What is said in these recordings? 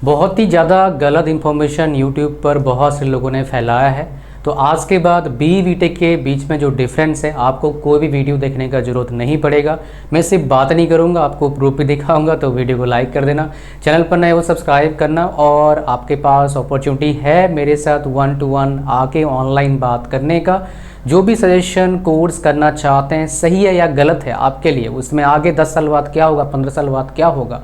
बहुत ही ज़्यादा गलत इन्फॉर्मेशन यूट्यूब पर बहुत से लोगों ने फैलाया है। तो आज के बाद बी बीटेक के बीच में जो डिफरेंस है, आपको कोई भी वीडियो देखने का ज़रूरत नहीं पड़ेगा। मैं सिर्फ बात नहीं करूंगा, आपको प्रूफ भी दिखाऊंगा। तो वीडियो को लाइक कर देना, चैनल पर नए हो सब्सक्राइब करना, और आपके पास अपॉर्चुनिटी है मेरे साथ 1 to 1 आके ऑनलाइन बात करने का। जो भी सजेशन कोर्स करना चाहते हैं, सही है या गलत है आपके लिए, उसमें आगे 10 साल बाद क्या होगा, 15 साल बाद क्या होगा,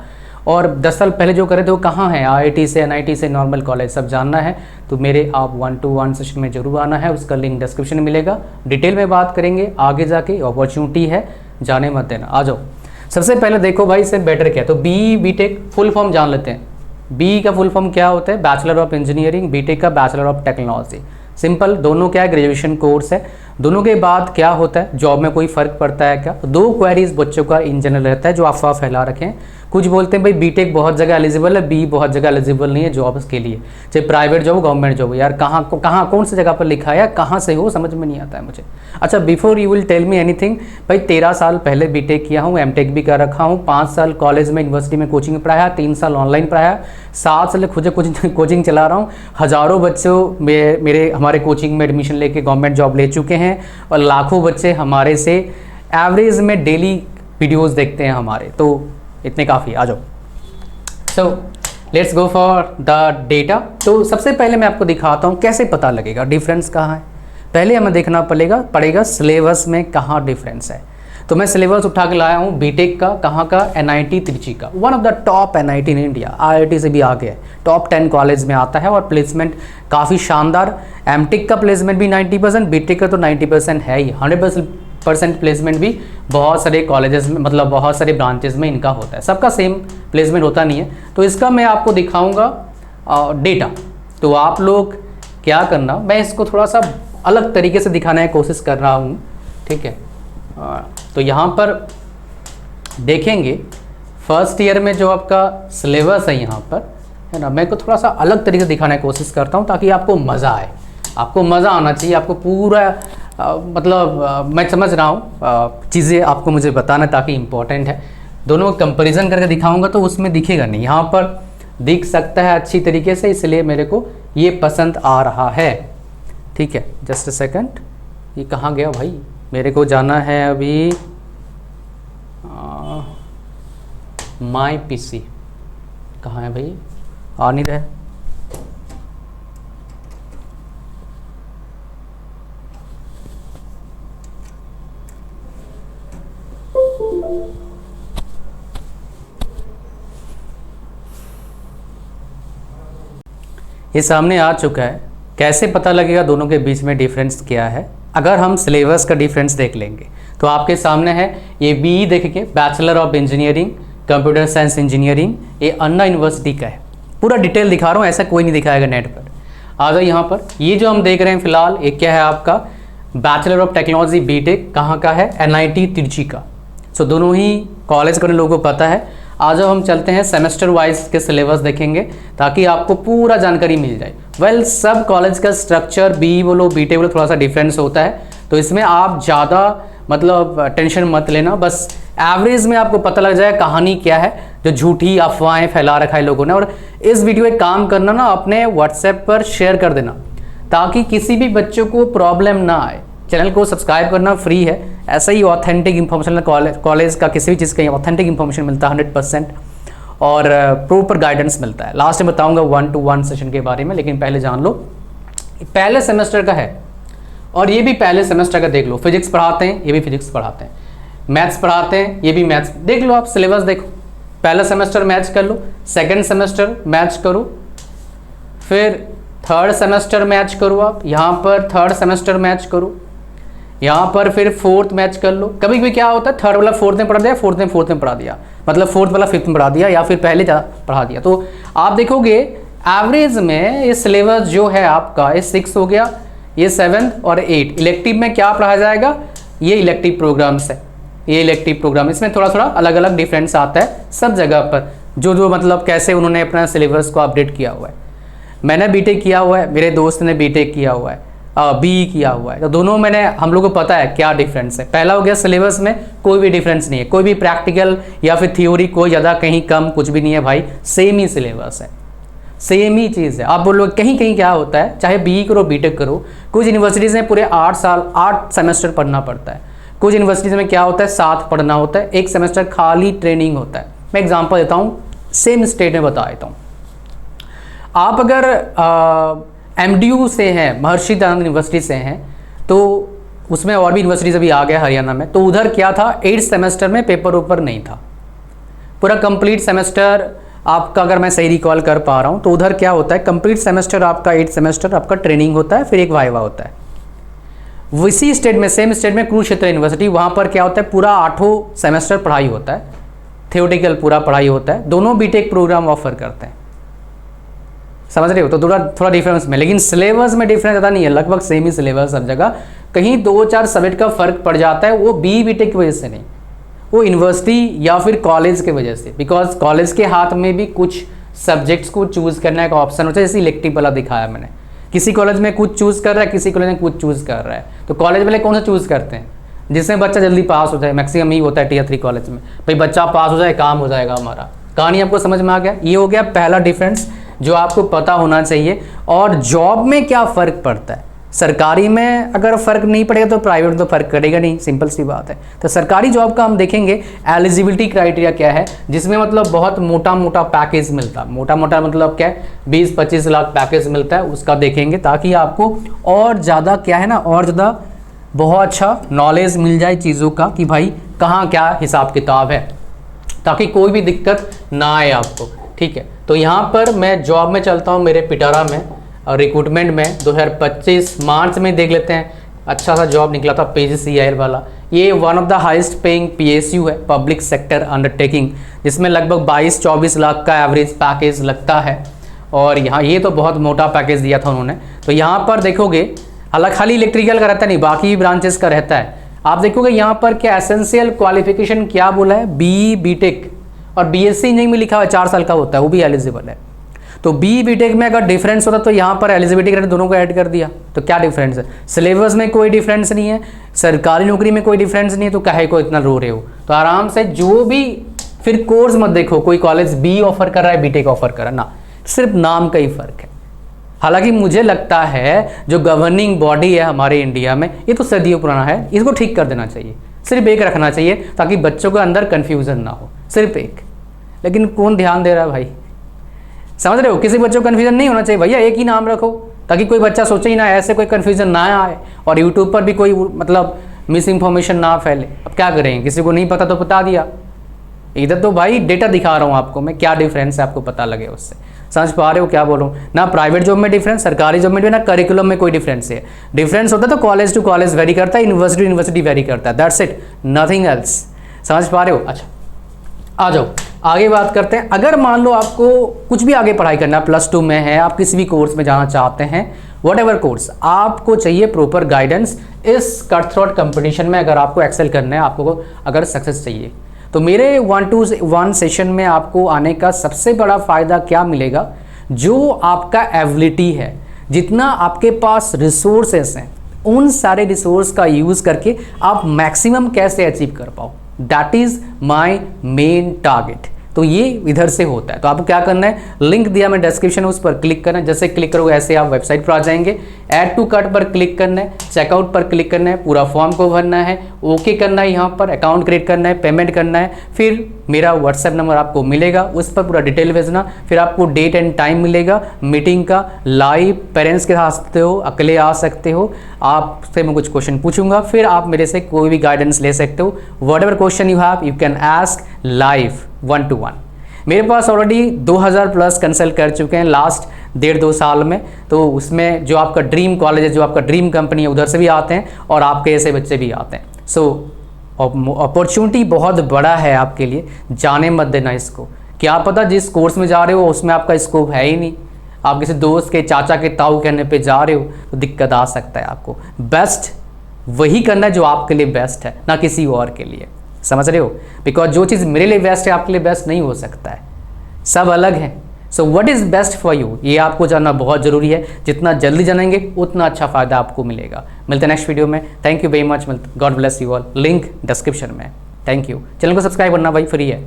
और 10 साल पहले जो करे थे वो कहाँ है, आईआईटी से, एनआईटी से, नॉर्मल कॉलेज, सब जानना है तो मेरे आप 1 to 1 सेशन में जरूर आना है। उसका लिंक डिस्क्रिप्शन में मिलेगा। डिटेल में बात करेंगे आगे जाके, अपॉर्चुनिटी है, जाने मत देना। आ जाओ। सबसे पहले देखो भाई, इससे बेटर क्या है, तो बी बीटेक फुल फॉर्म जान लेते हैं। बी का फुल फॉर्म क्या होता है, बैचलर ऑफ इंजीनियरिंग, बीटेक का बैचलर ऑफ टेक्नोलॉजी। सिंपल, दोनों क्या है, ग्रेजुएशन कोर्स है। दोनों के बाद क्या होता है, जॉब में कोई फर्क पड़ता है क्या? दो क्वेरीज बच्चों का इन जनरल रहता है जो अफवाह फैला रखे हैं। कुछ बोलते हैं भाई बीटेक बहुत जगह एलिजिबल है, बी बहुत जगह एलिजिबल नहीं है जॉब्स के लिए, चाहे प्राइवेट जॉब गवर्नमेंट जॉब। यार कहाँ कौन सी जगह पर लिखा है, कहाँ से हो, समझ में नहीं आता है मुझे। अच्छा, before you will tell me anything, भाई 13 साल पहले बीटेक किया हूँ, एमटेक भी कर रखा हूँ, 5 साल कॉलेज में यूनिवर्सिटी में कोचिंग पढ़ाया, 3 साल ऑनलाइन पढ़ाया, 7 साल खुद कोचिंग चला रहा हूँ। हज़ारों बच्चों मेरे हमारे कोचिंग में एडमिशन लेके गवर्नमेंट जॉब ले चुके हैं, और लाखों बच्चे हमारे से एवरेज में डेली वीडियोस देखते हैं हमारे। तो इतने काफ़ी, आ जाओ। So let's go for the data. तो सबसे पहले मैं आपको दिखाता हूँ कैसे पता लगेगा डिफरेंस कहाँ है। पहले हमें देखना पड़ेगा सिलेबस में कहाँ डिफरेंस है। तो मैं सिलेबस उठा के लाया हूँ बीटेक का, कहाँ का, एनआईटी त्रिची का, one of the top NIT in India, IIT से भी आगे है, टॉप 10 कॉलेज में आता है, और प्लेसमेंट काफ़ी शानदार। एमटेक का प्लेसमेंट भी 90%, बीटेक का तो 90% है ही, 100% प्लेसमेंट भी बहुत सारे कॉलेजेस में, मतलब बहुत सारे ब्रांचेस में इनका होता है। सबका सेम प्लेसमेंट होता नहीं है। तो इसका मैं आपको दिखाऊंगा डेटा। तो आप लोग क्या करना, मैं इसको थोड़ा सा अलग तरीके से दिखाने की कोशिश कर रहा हूँ, ठीक है। तो यहाँ पर देखेंगे फर्स्ट ईयर में जो आपका सिलेबस है यहाँ पर, है ना, मैं को थोड़ा सा अलग तरीके से दिखाने की कोशिश करता हूँ ताकि आपको मज़ा आए। आपको मज़ा आना चाहिए, आपको पूरा मैं समझ रहा हूँ चीज़ें आपको मुझे बताना, ताकि इम्पोर्टेंट है। दोनों कंपैरिजन करके दिखाऊंगा तो उसमें दिखेगा नहीं, यहाँ पर दिख सकता है अच्छी तरीके से, इसलिए मेरे को ये पसंद आ रहा है, ठीक है। जस्ट अ सेकंड, ये कहाँ गया भाई, मेरे को जाना है अभी माई पीसी, कहाँ है भाई, आ नहीं रहा है। ये सामने आ चुका है। कैसे पता लगेगा दोनों के बीच में डिफरेंस क्या है? अगर हम सिलेबस का डिफरेंस देख लेंगे तो आपके सामने है ये बी, देखिए bachelor of engineering computer science engineering, ये अन्ना यूनिवर्सिटी का है। पूरा डिटेल दिखा रहा हूँ, ऐसा कोई नहीं दिखाएगा नेट पर। आ जाओ यहाँ पर, ये जो हम देख रहे हैं फिलहाल, ये क्या है आपका बैचलर ऑफ टेक्नोलॉजी बीटेक, कहाँ का है, एनआईटी त्रिची का। सो दोनों ही कॉलेज के लोगों को पता है। आज हम चलते हैं सेमेस्टर वाइज के सिलेबस देखेंगे ताकि आपको पूरा जानकारी मिल जाए। सब कॉलेज का स्ट्रक्चर बी बोलो बीटेक बोलो थोड़ा सा डिफरेंस होता है, तो इसमें आप ज़्यादा मतलब टेंशन मत लेना, बस एवरेज में आपको पता लग जाए कहानी क्या है, जो झूठी अफवाहें फैला रखा है लोगों ने। और इस वीडियो एक काम करना ना, अपने व्हाट्सएप पर शेयर कर देना ताकि किसी भी बच्चों को प्रॉब्लम ना आए। चैनल को सब्सक्राइब करना फ्री है, ऐसा ही ऑथेंटिक इन्फॉर्मेशन, कॉलेज का किसी भी चीज़ का ऑथेंटिक इन्फॉर्मेशन मिलता है 100%, और प्रॉपर गाइडेंस मिलता है। लास्ट में बताऊंगा 1 to 1 सेशन के बारे में, लेकिन पहले जान लो पहले सेमेस्टर का है, और ये भी पहले सेमेस्टर का देख लो। फिजिक्स पढ़ाते हैं, ये भी फिजिक्स पढ़ाते हैं, मैथ्स पढ़ाते हैं, ये भी मैथ्स। देख लो आप सिलेबस देखो, पहला सेमेस्टर मैच कर लो, सेकेंड सेमेस्टर मैच करो, फिर थर्ड सेमेस्टर मैच करो, आप यहाँ पर थर्ड सेमेस्टर मैच करो, यहाँ पर फिर फोर्थ मैच कर लो। कभी कभी क्या होता है, थर्ड वाला फोर्थ में पढ़ा दिया, फोर्थ में पढ़ा दिया, मतलब फोर्थ वाला फिफ्थ में पढ़ा दिया, या फिर पहले पढ़ा दिया। तो आप देखोगे एवरेज में ये सिलेबस जो है आपका, ये 6 हो गया, ये 7 और 8। इलेक्टिव में क्या पढ़ाया जाएगा, ये इलेक्टिव प्रोग्राम्स है, ये इलेक्टिव प्रोग्राम। इसमें थोड़ा थोड़ा अलग अलग डिफरेंस आता है सब जगह पर, जो मतलब कैसे उन्होंने अपना सिलेबस को अपडेट किया हुआ है। मैंने बीटेक किया हुआ है, मेरे दोस्त ने बीटेक किया हुआ है, बी किया हुआ है, तो दोनों मैंने, हम लोग को पता है क्या डिफरेंस है। पहला हो गया सिलेबस में कोई भी डिफरेंस नहीं है, कोई भी प्रैक्टिकल या फिर थ्योरी कोई ज़्यादा कहीं कम कुछ भी नहीं है भाई, सेम ही सिलेबस है। सेम ही चीज़ है। आप बोलोगे कहीं कहीं क्या होता है, चाहे बीई करो बीटेक करो, कुछ यूनिवर्सिटीज़ में पूरे 8 साल 8 सेमेस्टर पढ़ना पड़ता है, कुछ यूनिवर्सिटीज़ में क्या होता है 7 पढ़ना होता है, 1 सेमेस्टर खाली ट्रेनिंग होता है। मैं एग्जांपल देता हूँ, सेम स्टेट में बता देता हूँ। आप अगर MDU से हैं, महर्षि दयानंद यूनिवर्सिटी से हैं, तो उसमें और भी यूनिवर्सिटीज़ अभी आ गया हरियाणा में, तो उधर क्या था 8 सेमेस्टर में पेपर ऊपर नहीं था, पूरा कंप्लीट सेमेस्टर आपका, अगर मैं सही रिकॉल कर पा रहा हूँ तो उधर क्या होता है कंप्लीट सेमेस्टर आपका 8 सेमेस्टर आपका ट्रेनिंग होता है, फिर एक वाइवा होता है। इसी स्टेट में, सेम स्टेट में कुरुक्षेत्र यूनिवर्सिटी, वहाँ पर क्या होता है पूरा 8 सेमेस्टर पढ़ाई होता है, थियोरेटिकल पूरा पढ़ाई होता है, दोनों बीटेक प्रोग्राम ऑफर करते हैं। समझ रहे हो? तो थोड़ा डिफरेंस में, लेकिन सिलेबस में डिफरेंस ज़्यादा नहीं है, लगभग सेम ही सिलेबस सब जगह, कहीं 2-4 सब्जेक्ट का फर्क पड़ जाता है, वो BE बीटेक की वजह से नहीं, वो यूनिवर्सिटी या फिर कॉलेज के वजह से, बिकॉज कॉलेज के हाथ में भी कुछ सब्जेक्ट्स को चूज़ करने का ऑप्शन होता है, जैसे इलेक्टिव वाला दिखाया मैंने, किसी कॉलेज में कुछ चूज़ कर रहा है, किसी कॉलेज में कुछ चूज़ कर रहा है, तो कॉलेज वाले कौन सा चूज़ करते हैं जिसमें बच्चा जल्दी पास हो जाए, मैक्सिमम ही होता है Tier 3 कॉलेज में, भाई बच्चा पास हो जाए काम हो जाएगा हमारा। कहानी आपको समझ में आ गया? ये हो गया पहला डिफरेंस जो आपको पता होना चाहिए। और जॉब में क्या फ़र्क पड़ता है, सरकारी में अगर फ़र्क नहीं पड़ेगा तो प्राइवेट में तो फ़र्क करेगा नहीं, सिंपल सी बात है। तो सरकारी जॉब का हम देखेंगे एलिजिबिलिटी क्राइटेरिया क्या है, जिसमें मतलब बहुत मोटा मोटा पैकेज मिलता है, मोटा मोटा मतलब क्या है 20-25 लाख पैकेज मिलता है, उसका देखेंगे ताकि आपको और ज़्यादा क्या है ना, और ज़्यादा बहुत अच्छा नॉलेज मिल जाए चीज़ों का कि भाई कहाँ क्या हिसाब किताब है, ताकि कोई भी दिक्कत ना आए आपको। ठीक है, तो यहाँ पर मैं जॉब में चलता हूँ, मेरे पिटारा में और रिक्रूटमेंट में 2025 मार्च में देख लेते हैं, अच्छा सा जॉब निकला था PGCIL वाला। ये one of the highest paying PSU है, पब्लिक सेक्टर अंडरटेकिंग, जिसमें लगभग 22-24 लाख का एवरेज पैकेज लगता है। और यहाँ ये तो बहुत मोटा पैकेज दिया था उन्होंने। तो यहाँ पर देखोगे, हालांकि खाली इलेक्ट्रिकल का रहता नहीं, बाकी ब्रांचेस का रहता है। आप देखोगे यहाँ पर क्या एसेंशियल क्वालिफिकेशन क्या बोला है, BE बीटेक और BSc इंजीनियरिंग में लिखा हुआ है 4 साल का होता है, वो भी एलिजिबल है। तो BE बीटेक में अगर डिफरेंस होता तो यहाँ पर एलिजिबिलिटी क्राइटेरिया दोनों को ऐड कर दिया, तो क्या डिफरेंस है? सिलेबस में कोई डिफरेंस नहीं है, सरकारी नौकरी में कोई डिफरेंस नहीं है, तो काहे को इतना रो रहे हो? तो आराम से जो भी, फिर कोर्स मत देखो कोई कॉलेज BE ऑफर कर रहा है बीटेक ऑफर कर रहा है, ना, सिर्फ नाम का ही फर्क है। हालांकि मुझे लगता है जो गवर्निंग बॉडी है हमारे इंडिया में, ये तो सदियों पुराना है, इसको ठीक कर देना चाहिए, सिर्फ एक रखना चाहिए ताकि बच्चों के अंदर कन्फ्यूज़न ना हो, सिर्फ एक। लेकिन कौन ध्यान दे रहा है भाई? समझ रहे हो? किसी बच्चों को कन्फ्यूजन नहीं होना चाहिए भैया, एक ही नाम रखो ताकि कोई बच्चा सोचे ही ना, ऐसे कोई कन्फ्यूजन ना आए और यूट्यूब पर भी कोई मतलब मिस इन्फॉर्मेशन ना फैले। अब क्या करें, किसी को नहीं पता तो बता दिया, इधर तो भाई डेटा दिखा रहा हूँ आपको मैं, क्या डिफरेंस है आपको पता लगे उससे। समझ पा रहे हो क्या बोलूँ? ना प्राइवेट जॉब में डिफरेंस, सरकारी जॉब में भी ना करिकुलम में कोई डिफरेंस है। डिफरेंस होता है तो कॉलेज टू कॉलेज वेरी करता है, यूनिवर्सिटी टू यूनिवर्सिटी वेरी करता है, दैट्स इट, नथिंग एल्स। समझ पा रहे हो? अच्छा आ जाओ आगे बात करते हैं। अगर मान लो आपको कुछ भी आगे पढ़ाई करना है, +2 में है, आप किसी भी कोर्स में जाना चाहते हैं, व्हाटएवर कोर्स, आपको चाहिए प्रॉपर गाइडेंस इस कट थ्रोट कंपटीशन में। अगर आपको एक्सेल करना है, आपको अगर सक्सेस चाहिए, तो मेरे 1-to-1 सेशन में आपको आने का सबसे बड़ा फ़ायदा क्या मिलेगा, जो आपका एबिलिटी है, जितना आपके पास रिसोर्सेस हैं, उन सारे रिसोर्स का यूज़ करके आप मैक्सिमम कैसे अचीव कर पाओ, that is my main target. तो ये इधर से होता है। तो आपको क्या करना है, लिंक दिया मैं डिस्क्रिप्शन में, उस पर क्लिक करना है, जैसे क्लिक करोगे ऐसे आप वेबसाइट पर आ जाएंगे। ऐड टू कार्ट पर क्लिक करना है, चेकआउट पर क्लिक करना है, पूरा फॉर्म को भरना है, ओके करना है, यहाँ पर अकाउंट क्रिएट करना है, पेमेंट करना है, फिर मेरा व्हाट्सएप नंबर आपको मिलेगा, उस पर पूरा डिटेल भेजना, फिर आपको डेट एंड टाइम मिलेगा मीटिंग का, लाइव पेरेंट्स के साथ आ सकते हो, अकेले आ सकते हो, आपसे मैं कुछ क्वेश्चन पूछूंगा, फिर आप मेरे से कोई भी गाइडेंस ले सकते हो। Whatever question you have you can ask live 1-to-1। मेरे पास ऑलरेडी 2000 प्लस कंसल्ट कर चुके हैं लास्ट 1.5-2 साल में। तो उसमें जो आपका ड्रीम कॉलेज है, जो आपका ड्रीम कंपनी है, उधर से भी आते हैं और आपके ऐसे बच्चे भी आते हैं। सो अपॉर्चुनिटी बहुत बड़ा है आपके लिए, जाने मत देना इसको। क्या पता जिस कोर्स में जा रहे हो उसमें आपका स्कोप है ही नहीं, आप किसी दोस्त के, चाचा के, ताऊ कहने पे जा रहे हो तो दिक्कत आ सकता है आपको। बेस्ट वही करना है जो आपके लिए बेस्ट है, ना किसी और के लिए। समझ रहे हो? बिकॉज जो चीज़ मेरे लिए बेस्ट है आपके लिए बेस्ट नहीं हो सकता है, सब अलग है। So what is best for you, ये आपको जानना बहुत ज़रूरी है। जितना जल्दी जानेंगे उतना अच्छा फ़ायदा आपको मिलेगा। मिलते हैं नेक्स्ट वीडियो में। Thank you very much. God bless you all. Link description में। Thank you. चैनल को सब्सक्राइब करना भाई फ्री है।